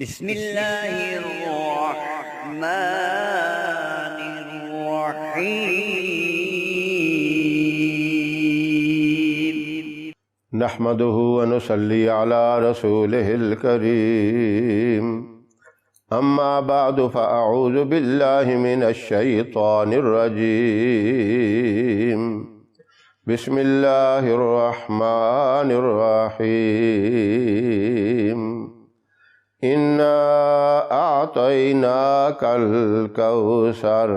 بسم اللہ الرحمن الرحیم نحمده ونصلي على رسوله الكريم اما بعد فاعوذ بالله من الشيطان الرجيم بسم الله الرحمن الرحيم انا اعطيناك الكوثر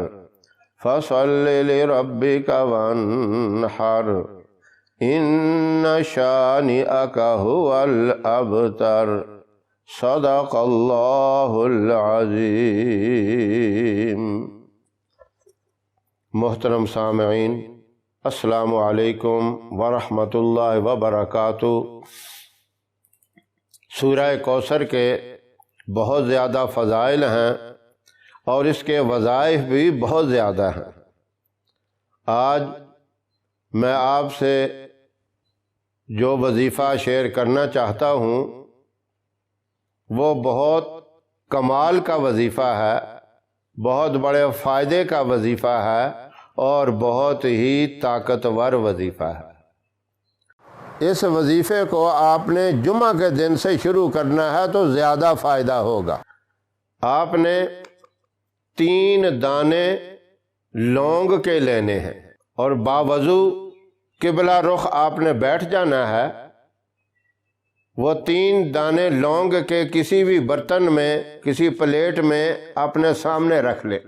فصل لربك وانحر ان شانئک هو الابتر صدق اللہ العظیم۔ محترم سامعین، السلام علیکم ورحمۃ اللہ وبرکاتہ۔ سورہ کوثر کے بہت زیادہ فضائل ہیں اور اس کے وظائف بھی بہت زیادہ ہیں۔ آج میں آپ سے جو وظیفہ شیئر کرنا چاہتا ہوں وہ بہت کمال کا وظیفہ ہے، بہت بڑے فائدے کا وظیفہ ہے اور بہت ہی طاقتور وظیفہ ہے۔ اس وظیفے کو آپ نے جمعہ کے دن سے شروع کرنا ہے تو زیادہ فائدہ ہوگا۔ آپ نے 3 دانے لونگ کے لینے ہیں اور باوضو قبلہ رخ آپ نے بیٹھ جانا ہے۔ وہ 3 دانے لونگ کے کسی بھی برتن میں، کسی پلیٹ میں اپنے سامنے رکھ لیں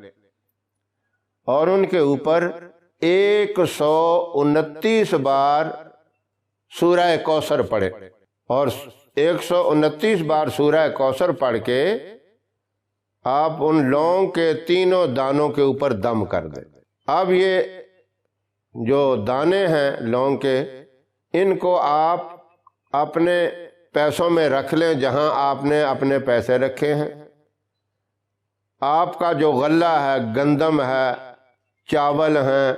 اور ان کے اوپر 129 بار سورہ کوثر پڑھیں اور 129 بار سورہ کوثر پڑھ کے آپ ان لونگ کے 3 دانوں کے اوپر دم کر دیں۔ اب یہ جو دانے ہیں لونگ کے، ان کو آپ اپنے پیسوں میں رکھ لیں جہاں آپ نے اپنے پیسے رکھے ہیں۔ آپ کا جو غلہ ہے، گندم ہے، چاول ہیں،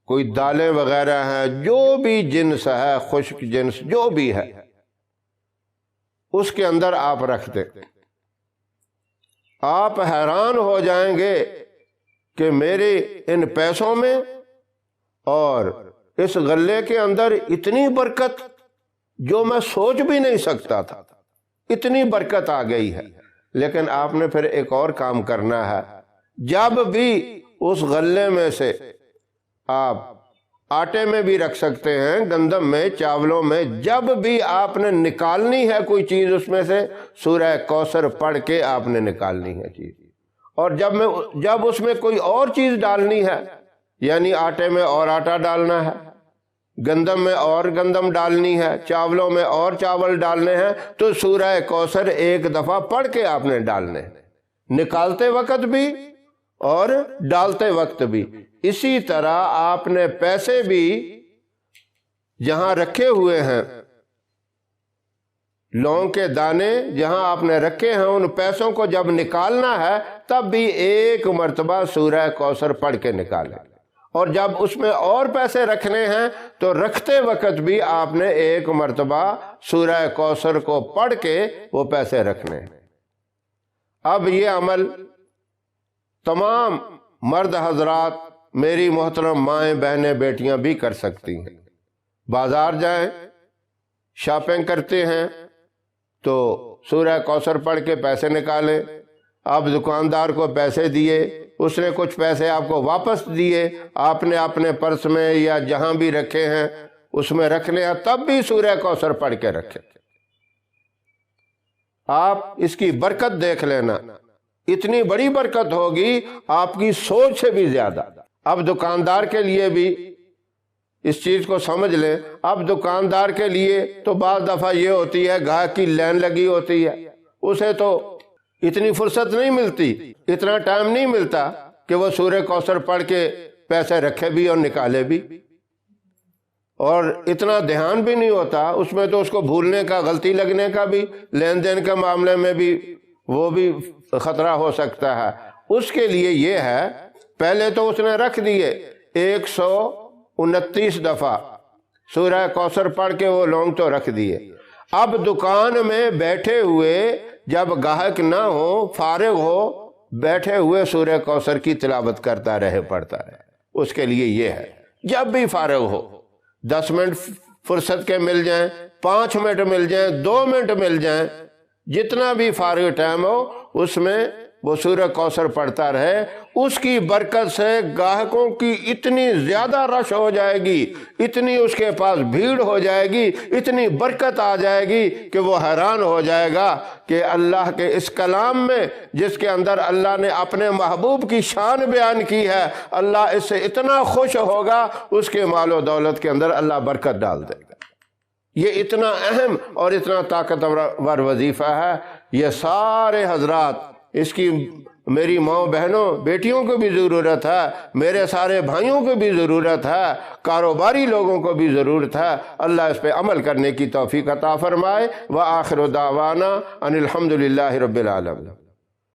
کوئی دالیں وغیرہ ہیں، جو بھی جنس ہے، خشک جنس جو بھی ہے، اس کے اندر آپ رکھ دیں۔ آپ حیران ہو جائیں گے کہ میرے ان پیسوں میں اور اس غلے کے اندر اتنی برکت جو میں سوچ بھی نہیں سکتا تھا، اتنی برکت آ گئی ہے۔ لیکن آپ نے پھر ایک اور کام کرنا ہے۔ جب بھی اس غلے میں سے آپ آٹے میں بھی رکھ سکتے ہیں، گندم میں، چاولوں میں، جب بھی آپ نے نکالنی ہے کوئی چیز اس میں سے، سورہ کوثر پڑھ کے آپ نے نکالنی ہے چیز۔ اور جب اس میں کوئی اور چیز ڈالنی ہے، یعنی آٹے میں اور آٹا ڈالنا ہے، گندم میں اور گندم ڈالنی ہے، چاولوں میں اور چاول ڈالنے ہیں، تو سورہ کوثر ایک دفعہ پڑھ کے آپ نے ڈالنے ہیں، نکالتے وقت بھی اور ڈالتے وقت بھی۔ اسی طرح آپ نے پیسے بھی جہاں رکھے ہوئے ہیں، لونگ کے دانے جہاں آپ نے رکھے ہیں، ان پیسوں کو جب نکالنا ہے تب بھی 1 مرتبہ سورہ کوثر پڑھ کے نکالیں، اور جب اس میں اور پیسے رکھنے ہیں تو رکھتے وقت بھی آپ نے 1 مرتبہ سورہ کوثر کو پڑھ کے وہ پیسے رکھنے ہیں۔ اب یہ عمل تمام مرد حضرات، میری محترم مائیں، بہنیں، بیٹیاں بھی کر سکتی ہیں۔ بازار جائیں، شاپنگ کرتے ہیں تو سورہ کوثر پڑھ کے پیسے نکالیں۔ آپ دکاندار کو پیسے دیے، اس نے کچھ پیسے آپ کو واپس دیے، آپ نے اپنے پرس میں یا جہاں بھی رکھے ہیں اس میں رکھنے ہیں، تب بھی سورہ کوثر پڑھ کے رکھیں۔ آپ اس کی برکت دیکھ لینا، اتنی بڑی برکت ہوگی آپ کی سوچ سے بھی زیادہ۔ اب دکاندار کے لیے بھی اس چیز کو سمجھ لیں۔ اب دکاندار کے لیے تو بعض دفعہ یہ ہوتی ہے، گاہک کی لائن لگی ہوتی ہے، اسے تو اتنی فرصت نہیں ملتی، اتنا ٹائم نہیں ملتا کہ وہ سورہ کوثر پڑھ کے پیسے رکھے بھی اور نکالے بھی، اور اتنا دھیان بھی نہیں ہوتا اس میں، تو اس کو بھولنے کا، غلطی لگنے کا بھی، لین دین کے معاملے میں بھی وہ بھی خطرہ ہو سکتا ہے۔ اس کے لیے یہ ہے، پہلے تو اس نے رکھ دیے 129 دفعہ سورہ کوثر پڑھ کے وہ لونگ تو رکھ دیے۔ اب دکان میں بیٹھے ہوئے جب گاہک نہ ہو، فارغ ہو، بیٹھے ہوئے سورہ کوثر کی تلاوت کرتا رہے، پڑھتا رہے۔ اس کے لیے یہ ہے جب بھی فارغ ہو، 10 منٹ فرصت کے مل جائیں، 5 منٹ مل جائیں، 2 منٹ مل جائیں، جتنا بھی فارغ ٹائم ہو اس میں وہ سورہ کوثر پڑھتا رہے۔ اس کی برکت سے گاہکوں کی اتنی زیادہ رش ہو جائے گی، اتنی اس کے پاس بھیڑ ہو جائے گی، اتنی برکت آ جائے گی کہ وہ حیران ہو جائے گا کہ اللہ کے اس کلام میں جس کے اندر اللہ نے اپنے محبوب کی شان بیان کی ہے، اللہ اس سے اتنا خوش ہوگا، اس کے مال و دولت کے اندر اللہ برکت ڈال دے گا۔ یہ اتنا اہم اور اتنا طاقتور وظیفہ ہے۔ یہ سارے حضرات، اس کی میری ماؤں بہنوں بیٹیوں کو بھی ضرورت ہے، میرے سارے بھائیوں کو بھی ضرورت ہے، کاروباری لوگوں کو بھی ضرورت ہے۔ اللہ اس پہ عمل کرنے کی توفیق عطا فرمائے۔ وآخر دعوانا ان الحمد للہ رب العالمین۔